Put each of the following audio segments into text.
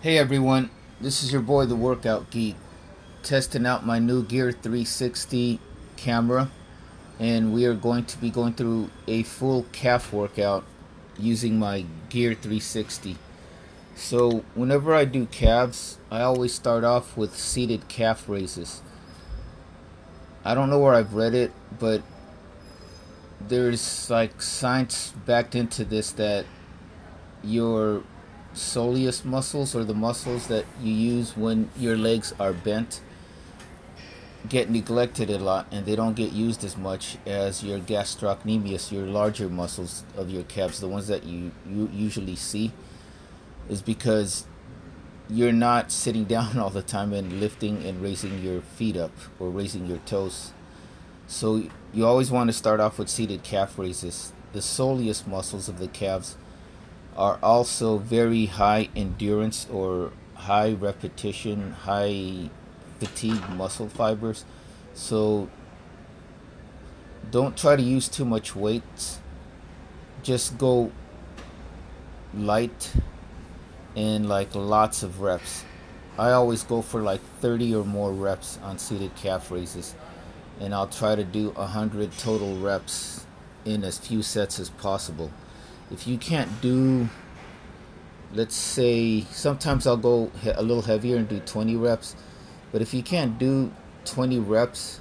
Hey everyone, this is your boy the Workout Geek, testing out my new Gear 360 camera, and we are going to be going through a full calf workout using my Gear 360. So whenever I do calves, I always start off with seated calf raises. I don't know where I've read it, but there's like science backed into this that your soleus muscles, or the muscles that you use when your legs are bent, get neglected a lot, and they don't get used as much as your gastrocnemius, your larger muscles of your calves, the ones that you usually see, is because you're not sitting down all the time and lifting and raising your feet up or raising your toes. So you always want to start off with seated calf raises. The soleus muscles of the calves are also very high endurance or high repetition, high fatigue muscle fibers. So don't try to use too much weight. Just go light and like lots of reps. I always go for like 30 or more reps on seated calf raises, and I'll try to do 100 total reps in as few sets as possible. If you can't do, let's say, sometimes I'll go a little heavier and do 20 reps, but if you can't do 20 reps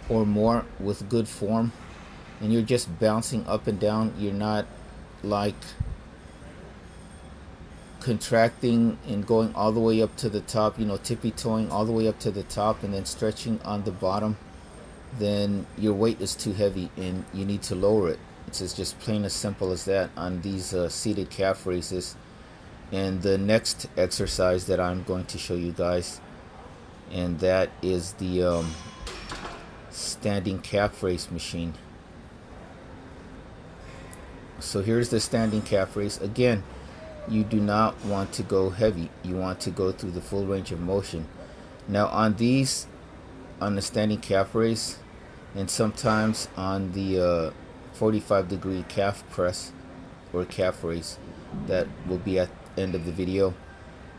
or more with good form, and you're just bouncing up and down, you're not like contracting and going all the way up to the top, tippy toeing all the way up to the top and then stretching on the bottom, then your weight is too heavy and you need to lower it. It's just plain as simple as that on these seated calf raises. And the next exercise that I'm going to show you guys, and that is the standing calf raise machine. So here's the standing calf raise. Again, you do not want to go heavy. You want to go through the full range of motion. Now on these, on the standing calf raise, and sometimes on the 45-degree calf press or calf raise, that will be at the end of the video,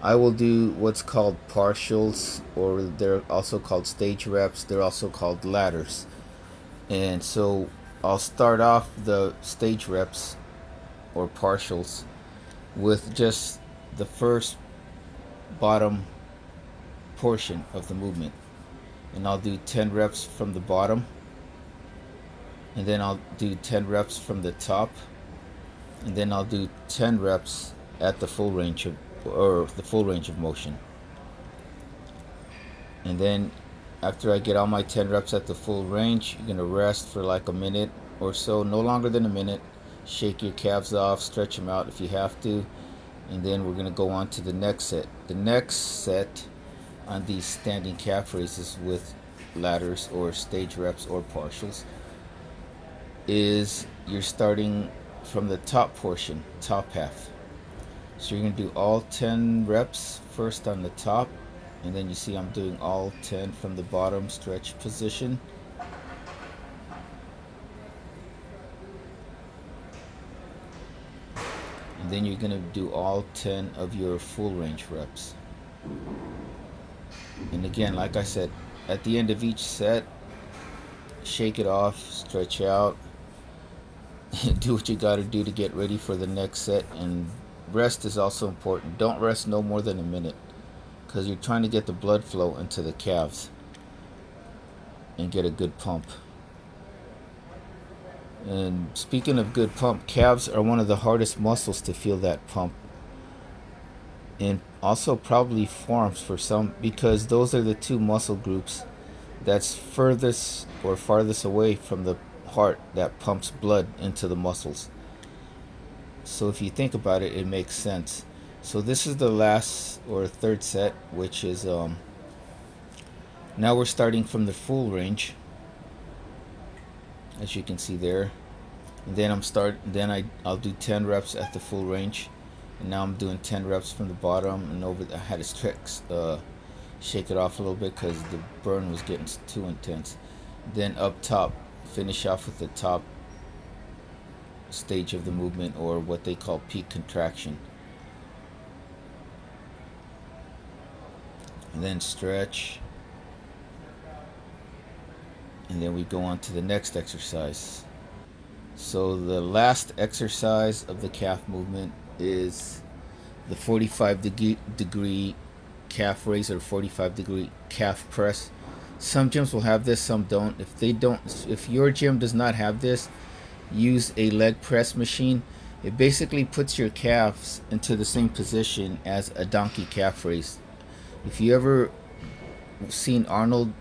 I will do what's called partials, or they're also called stage reps. They're also called ladders. And so I'll start off the stage reps or partials with just the first bottom portion of the movement, and I'll do 10 reps from the bottom, and then I'll do 10 reps from the top, and then I'll do 10 reps at the full range of motion. And then after I get all my 10 reps at the full range, you're gonna rest for like a minute or so, no longer than a minute. Shake your calves off, stretch them out if you have to, and then we're gonna go on to the next set. The next set on these standing calf raises with ladders or stage reps or partials is you're starting from the top portion, top half. So you're going to do all 10 reps first on the top, and then you see I'm doing all 10 from the bottom stretch position. And then you're going to do all 10 of your full range reps. And again, like I said, at the end of each set, shake it off, stretch out, do what you got to do to get ready for the next set. And rest is also important. Don't rest no more than a minute, because you're trying to get the blood flow into the calves and get a good pump. And speaking of good pump, calves are one of the hardest muscles to feel that pump, and also probably forearms for some, because those are the two muscle groups that's furthest or farthest away from the heart that pumps blood into the muscles. So if you think about it, it makes sense. So this is the last or third set, which is now we're starting from the full range, as you can see there. And then I'll do 10 reps at the full range, and now I'm doing 10 reps from the bottom and over. I had to shake it off a little bit because the burn was getting too intense. Then up top, finish off with the top stage of the movement, or what they call peak contraction. and then stretch, and then we go on to the next exercise. So the last exercise of the calf movement is the 45-degree calf raise or 45-degree calf press. Some gyms will have this, some don't. If your gym does not have this, use a leg press machine. It basically puts your calves into the same position as a donkey calf raise. If you ever seen Arnold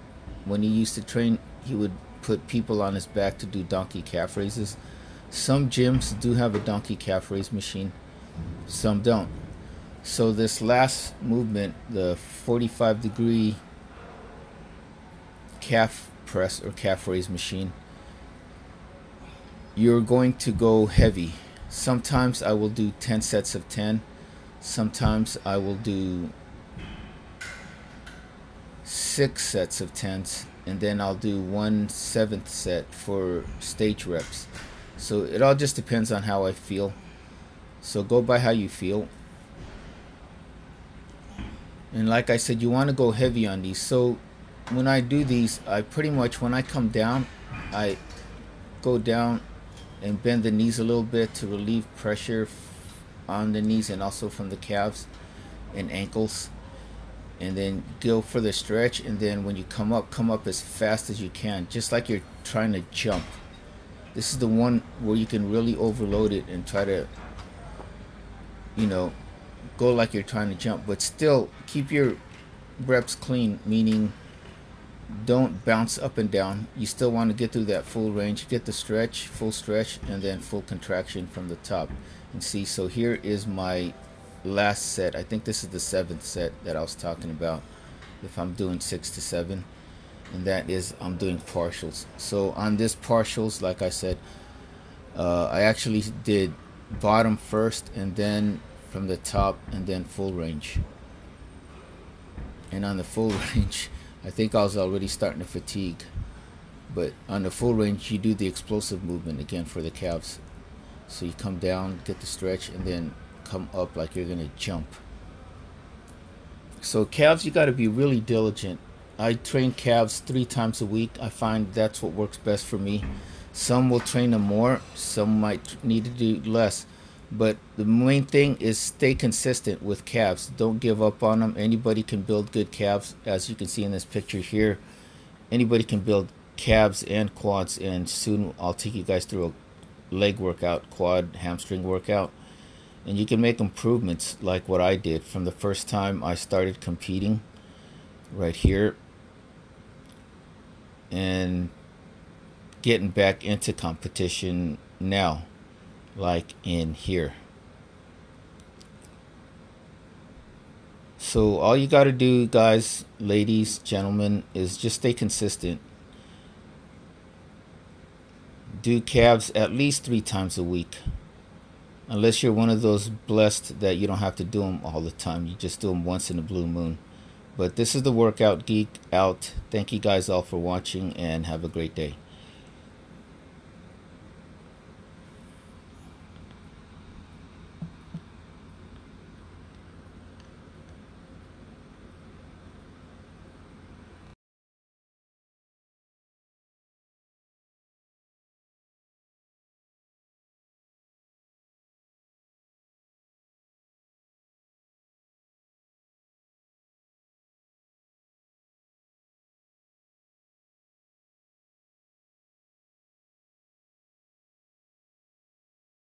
when he used to train, he would put people on his back to do donkey calf raises. Some gyms do have a donkey calf raise machine, some don't. So this last movement, the 45-degree calf press or calf raise machine, you're going to go heavy. Sometimes I will do 10 sets of 10. Sometimes I will do 6 sets of 10s, and then I'll do 1/7 set for stage reps. So it all just depends on how I feel. So go by how you feel. And like I said, you want to go heavy on these. So when I do these, I pretty much, when I come down, I go down and bend the knees a little bit to relieve pressure on the knees and also from the calves and ankles, and then go for the stretch. And then when you come up as fast as you can, just like you're trying to jump. This is the one where you can really overload it and try to, you know, go like you're trying to jump, but still keep your reps clean, meaning don't bounce up and down. You still want to get through that full range, get the stretch, full stretch, and then full contraction from the top. And see, so here is my last set. I think this is the 7th set that I was talking about, if I'm doing 6 to 7, and that is I'm doing partials. So on this partials, like I said, I actually did bottom first and then from the top and then full range. And on the full range, I think I was already starting to fatigue, but on the full range you do the explosive movement again for the calves. So you come down, get the stretch, and then come up like you're gonna jump. So calves, you got to be really diligent. I train calves 3 times a week. I find that's what works best for me. Some will train them more, some might need to do less, but the main thing is stay consistent with calves. Don't give up on them. Anybody can build good calves, as you can see in this picture here. Anybody can build calves and quads, and soon I'll take you guys through a leg workout, quad, hamstring workout, and you can make improvements like what I did from the first time I started competing right here and getting back into competition now, like in here. So all you got to do, guys, ladies, gentlemen, is just stay consistent. Do calves at least 3 times a week, unless you're one of those blessed that you don't have to do them all the time. You just do them once in a blue moon. But this is the Workout Geek out. Thank you guys all for watching, and have a great day.